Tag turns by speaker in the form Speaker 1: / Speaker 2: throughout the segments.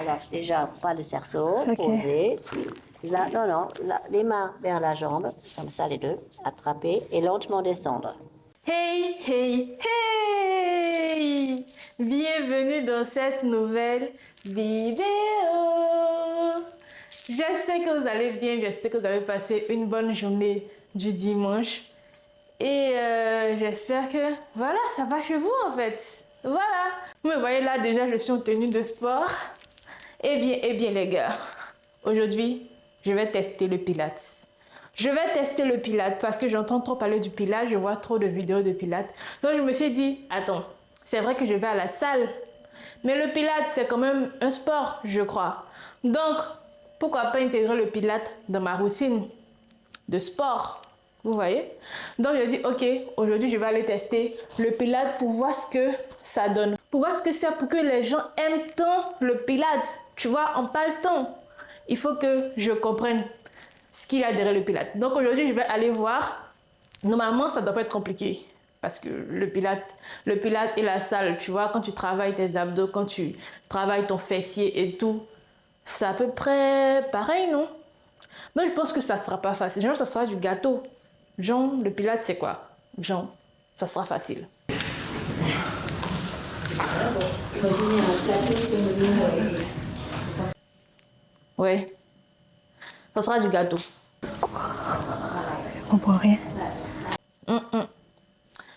Speaker 1: Alors, déjà, pas le cerceau,
Speaker 2: Ok.
Speaker 1: posé. Là, non, les mains vers la jambe, comme ça, les deux. Attraper et lentement descendre.
Speaker 2: Hey, hey, hey! Bienvenue dans cette nouvelle vidéo. J'espère que vous allez bien, j'espère que vous avez passé une bonne journée du dimanche. Et j'espère que, voilà, ça va chez vous en fait. Voilà. Vous me voyez là, déjà, je suis en tenue de sport. Eh bien les gars, aujourd'hui, je vais tester le pilates. Je vais tester le pilates parce que j'entends trop parler du pilates, je vois trop de vidéos de pilates. Donc je me suis dit, attends, c'est vrai que je vais à la salle, mais le pilates, c'est quand même un sport, je crois. Donc, pourquoi pas intégrer le pilates dans ma routine de sport? Vous voyez? Donc je dis, ok, aujourd'hui je vais aller tester le pilates pour voir ce que ça donne. Pour voir ce que c'est, pour que les gens aiment tant le pilates. Tu vois, on parle tant. Il faut que je comprenne ce qu'il y a derrière le pilates. Donc aujourd'hui je vais aller voir. Normalement ça ne doit pas être compliqué. Parce que le pilates et la salle, tu vois, quand tu travailles tes abdos, quand tu travailles ton fessier et tout, c'est à peu près pareil, non? Donc je pense que ça sera pas facile. Genre, ça sera du gâteau. Genre, le pilates, c'est quoi? Genre, ça sera facile. Ouais, ça sera du gâteau. Je comprends rien.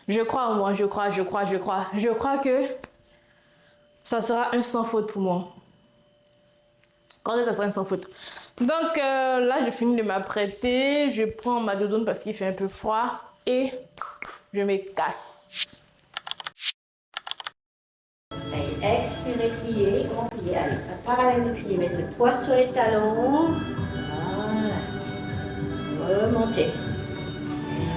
Speaker 2: Je crois en moi, je crois. Je crois que ça sera un sans faute pour moi. Quand ça sera un sans faute. Donc là, je finis de m'apprêter. Je prends ma doudoune parce qu'il fait un peu froid. Et je me casse.
Speaker 1: Expirez, pliez, grand plié. Allez, parallèle du pied, mettre le poids sur les talons. Voilà. Remontez. Et là.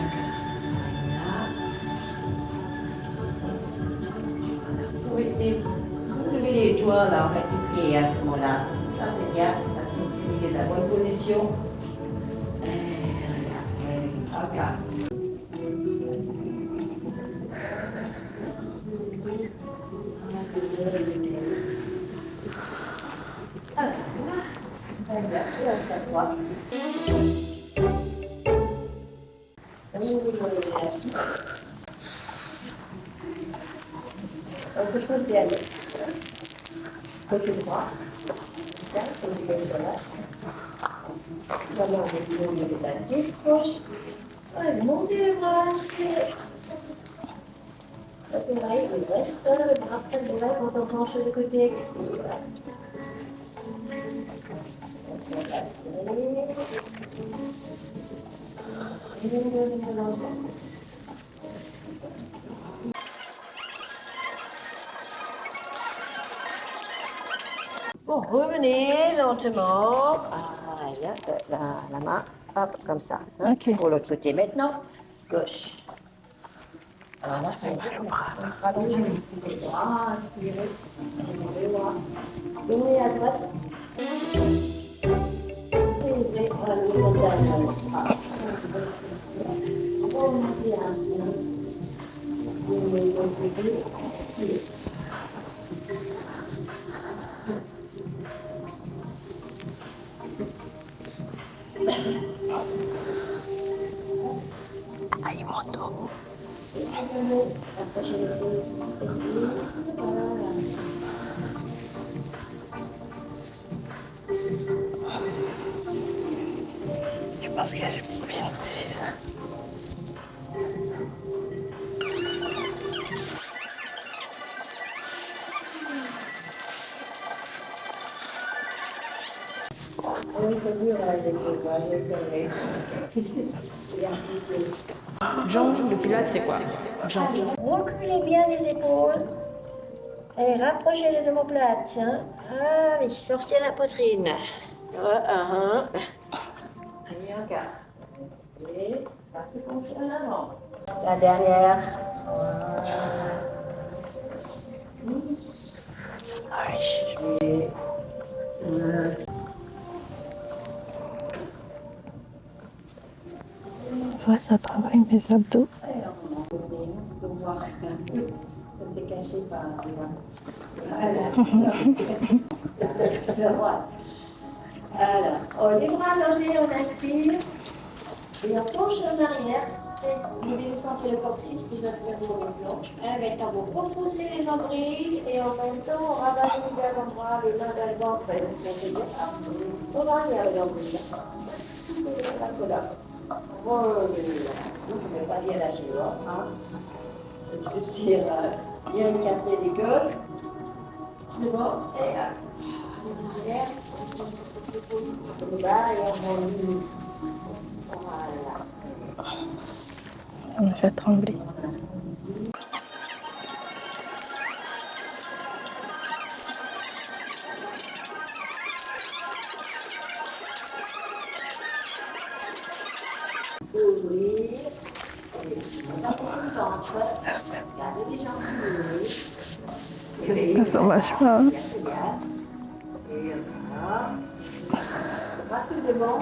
Speaker 1: Vous levez les doigts là, en fait, du pied à ce moment-là. Ça, c'est bien. Ça, c'est de la bonne position. Et hop là. S'asseoir. On peut poser à l'aise. Côté droit. Voilà, on va déplacer. Gauche. Allez, montez les bras. Pareil, on reste le bras près de l'oreille quand on penche de côté. Expire. Bon, revenez lentement. La main, hop, comme ça. Hein,
Speaker 2: Ok.
Speaker 1: pour l'autre côté maintenant. Gauche. Alors là,
Speaker 2: Ça fait mal au bras.
Speaker 1: Allongez les bras, inspirez. Les bras. Tournez à droite. Et ouvrez à l'horizontale. Remontez un peu. Et l'autre côté.
Speaker 2: Aïe, mon dos. Je pense que j'ai bien précise. Genre, le pilates, c'est quoi? Genre.
Speaker 1: Reculez bien les épaules. Et rapprochez les omoplates. Tiens. Allez, sortez la poitrine. Allez, encore. Et passez pencher en avant. La dernière.
Speaker 2: Aïe. Ouais, ça travaille mes abdos.
Speaker 1: C'est vrai. Alors, les bras allongés, on inspire. Et on penche en arrière. Vous devez sentir le coccyx si je vais faire sur le planche. Maintenant, vous repoussez les nombrils et en même temps, on rabat les avant-bras, les mains dans le ventre. On va aller à l'ombril. Voilà. Je ne vais pas bien lâcher l'autre. Je tire bien écarter les côtes. C'est bon. Et là. Le bas et on relie. Voilà.
Speaker 2: Ça me fait trembler.
Speaker 1: Ouvrir. On va prendre le ventre. Gardez les jambes ouvertes.
Speaker 2: Ça marche pas. Hein?
Speaker 1: Et voilà. Rapidement.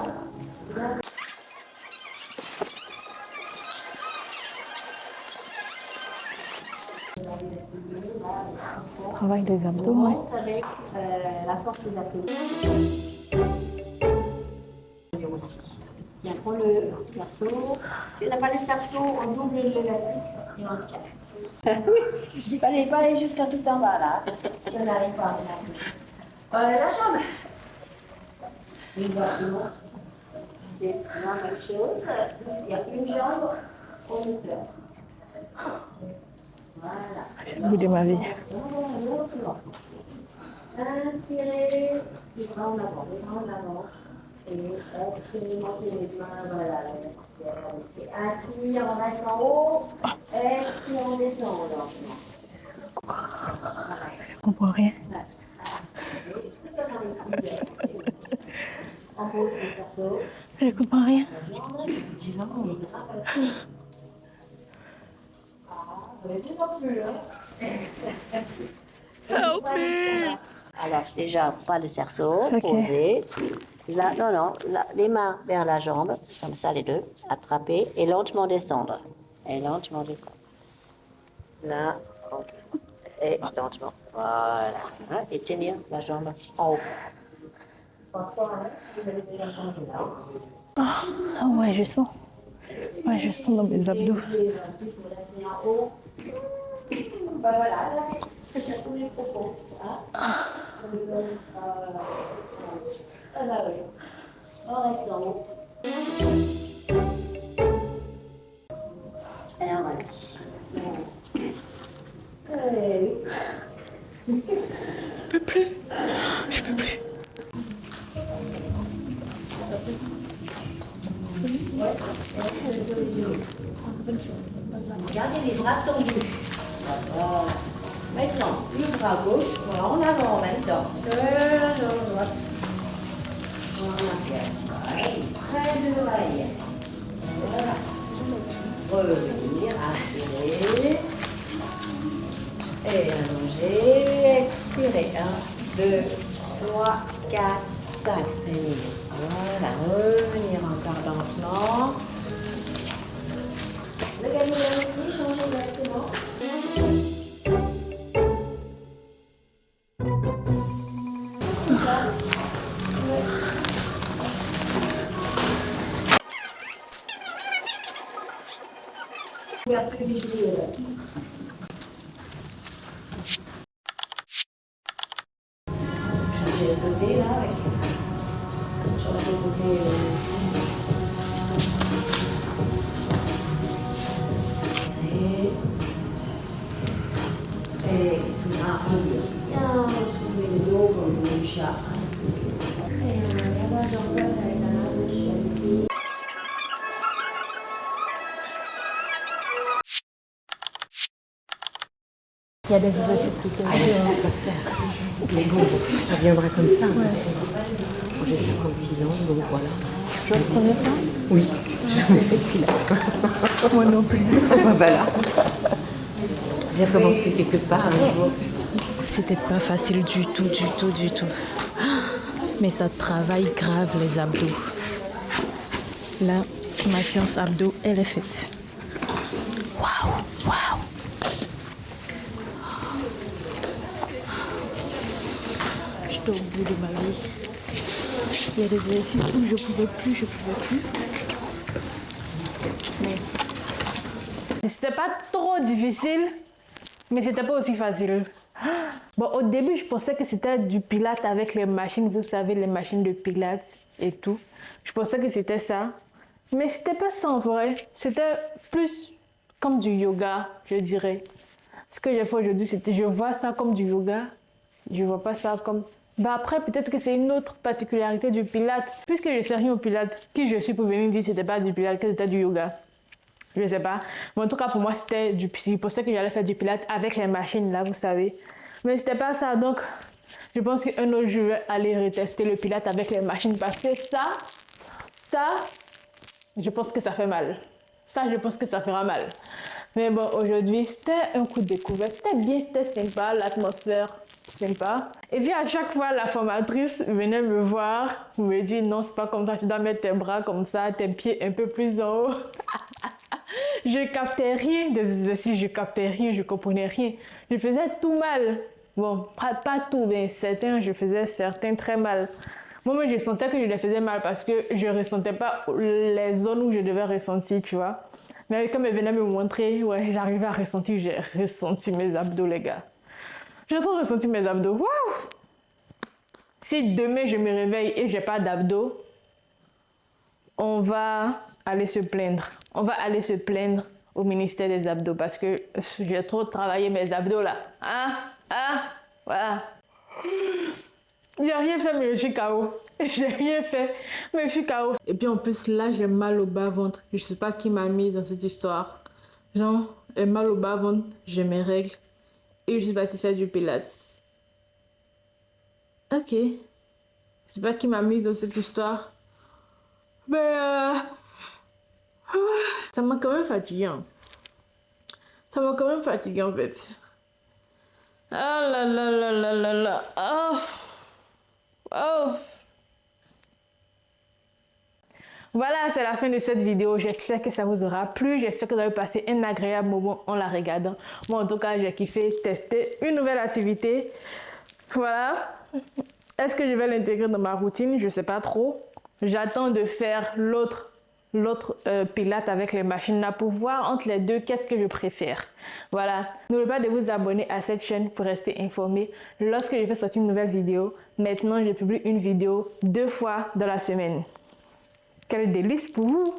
Speaker 2: Travail des abdos.
Speaker 1: On monte avec la force des abdos. Aussi. Bien, prends le cerceau. Si on n'a pas le cerceau, on double l'élastique et on le cache. Il fallait pas aller jusqu'à tout en bas là. Si on n'arrive pas à la jambe. Une jambe. C'est la même chose. Il y a une jambe en hauteur. Voilà.
Speaker 2: C'est le bout de ma vie.
Speaker 1: Inspirez, les bras en avant, Et montez les mains, voilà. Inspire, on reste en haut. Expire, on descend lentement.
Speaker 2: Je comprends rien.
Speaker 1: On pose le cerceau.
Speaker 2: Je comprends rien.
Speaker 1: 10 ans, on est grave. Vous avez plus non plus, hein.
Speaker 2: Help me!
Speaker 1: Alors, déjà, pas le cerceau,
Speaker 2: Ok.
Speaker 1: posé. Là, non, là, les mains vers la jambe, comme ça, les deux, attraper et lentement descendre. Là, ok. Et lentement, voilà. Hein, et tenir la jambe en haut. Parfois, hein, vous allez déjà changer là.
Speaker 2: Ah ouais, je sens. Ouais, je sens dans mes abdos.
Speaker 1: Bah voilà, là, c'est tous les propos. Hein. Ah bah oui. On reste en haut. Et on va
Speaker 2: Je peux plus. Je peux plus.
Speaker 1: Gardez les bras tendus. Voilà. Maintenant, le bras gauche, voilà, en avant en même temps que la jambe droite. En arrière. Près de l'oreille. Voilà. Revenir, inspirer. Et allonger, expirer. 1, 2, 3, 4, 5. Voilà, revenir encore lentement. Regardez la aussi, changez directement. Ouverture visuelle. Changer le côté là avec. Changer le côté. Et arrondir. Bien retrouver le dos comme le chat. Et on va la jambe avec la main gauche.
Speaker 2: Il y a des exercices qui te
Speaker 3: Je peux pas faire. Mais bon, ça viendra comme ça. Moi, j'ai 56 ans, donc voilà.
Speaker 2: Je ne connais pas.
Speaker 3: Oui, j'ai jamais fait de pilates.
Speaker 2: Moi non plus.
Speaker 3: Voilà. J'ai commencé quelque part un jour.
Speaker 2: C'était pas facile du tout. Mais ça travaille grave les abdos. Là, ma séance abdos, elle est faite. Waouh. Je j'étais au bout de ma vie. Il y a des exercices où je pouvais plus. Mais c'était pas trop difficile, mais c'était pas aussi facile. Bon, au début, je pensais que c'était du pilates avec les machines, vous savez, les machines de pilates et tout. Je pensais que c'était ça. Mais c'était pas ça en vrai. C'était plus comme du yoga, je dirais. Ce que j'ai fait aujourd'hui, c'était, je vois ça comme du yoga. Je vois pas ça comme... Bah après, peut-être que c'est une autre particularité du pilates. Puisque je sais rien au pilates, qui je suis pour venir dire que c'était pas du pilates, que c'était du yoga? Je sais pas. Mais en tout cas, pour moi, c'était du... Je pensais que j'allais faire du pilates avec les machines là, vous savez. Mais c'était pas ça. Donc, je pense qu'un autre jour, je vais aller retester le pilates avec les machines parce que ça, je pense que ça fait mal. Ça, je pense que ça fera mal. Mais bon, aujourd'hui, c'était un coup de découverte. C'était bien, c'était sympa, l'atmosphère, sympa. Et puis à chaque fois, la formatrice venait me voir, me dit non, c'est pas comme ça, tu dois mettre tes bras comme ça, tes pieds un peu plus en haut. Je captais rien des exercices, je captais rien, je comprenais rien. Je faisais tout mal. Bon, pas tout, mais certains, je faisais certains très mal. Moi, je sentais que je les faisais mal parce que je ne ressentais pas les zones où je devais ressentir, tu vois. Mais comme elle venait me montrer, ouais, j'arrivais à ressentir, j'ai ressenti mes abdos, les gars. J'ai trop ressenti mes abdos. Waouh! Si demain je me réveille et j'ai pas d'abdos, on va aller se plaindre. On va aller se plaindre au ministère des abdos parce que j'ai trop travaillé mes abdos là. Voilà. J'ai rien fait, mais je suis KO. J'ai rien fait, mais je suis KO. Et puis en plus, là, j'ai mal au bas-ventre. Je sais pas qui m'a mise dans cette histoire. Genre, j'ai mal au bas-ventre, j'ai mes règles. Et je suis partie faire du pilates. Ok. Je sais pas qui m'a mise dans cette histoire. Mais ça m'a quand même fatiguée. Ça m'a quand même fatiguée en fait. Ah là là là là là là. Oh. Oh. Voilà, c'est la fin de cette vidéo. J'espère que ça vous aura plu. J'espère que vous avez passé un agréable moment en la regardant. Moi, en tout cas, j'ai kiffé tester une nouvelle activité. Voilà. Est-ce que je vais l'intégrer dans ma routine? Je ne sais pas trop. J'attends de faire l'autre pilates avec les machines là pour voir entre les deux qu'est-ce que je préfère. Voilà. N'oubliez pas de vous abonner à cette chaîne pour rester informé lorsque je vais sortir une nouvelle vidéo. Maintenant, je publie une vidéo 2 fois dans la semaine. Quel délice pour vous!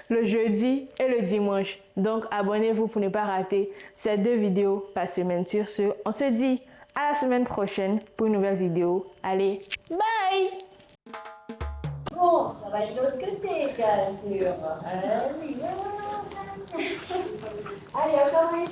Speaker 2: Le jeudi et le dimanche. Donc, abonnez-vous pour ne pas rater ces 2 vidéos par semaine. Sur ce, on se dit à la semaine prochaine pour une nouvelle vidéo. Allez, bye!
Speaker 1: Bon, ça va de l'autre côté, bien sûr. Oui, Allez, on va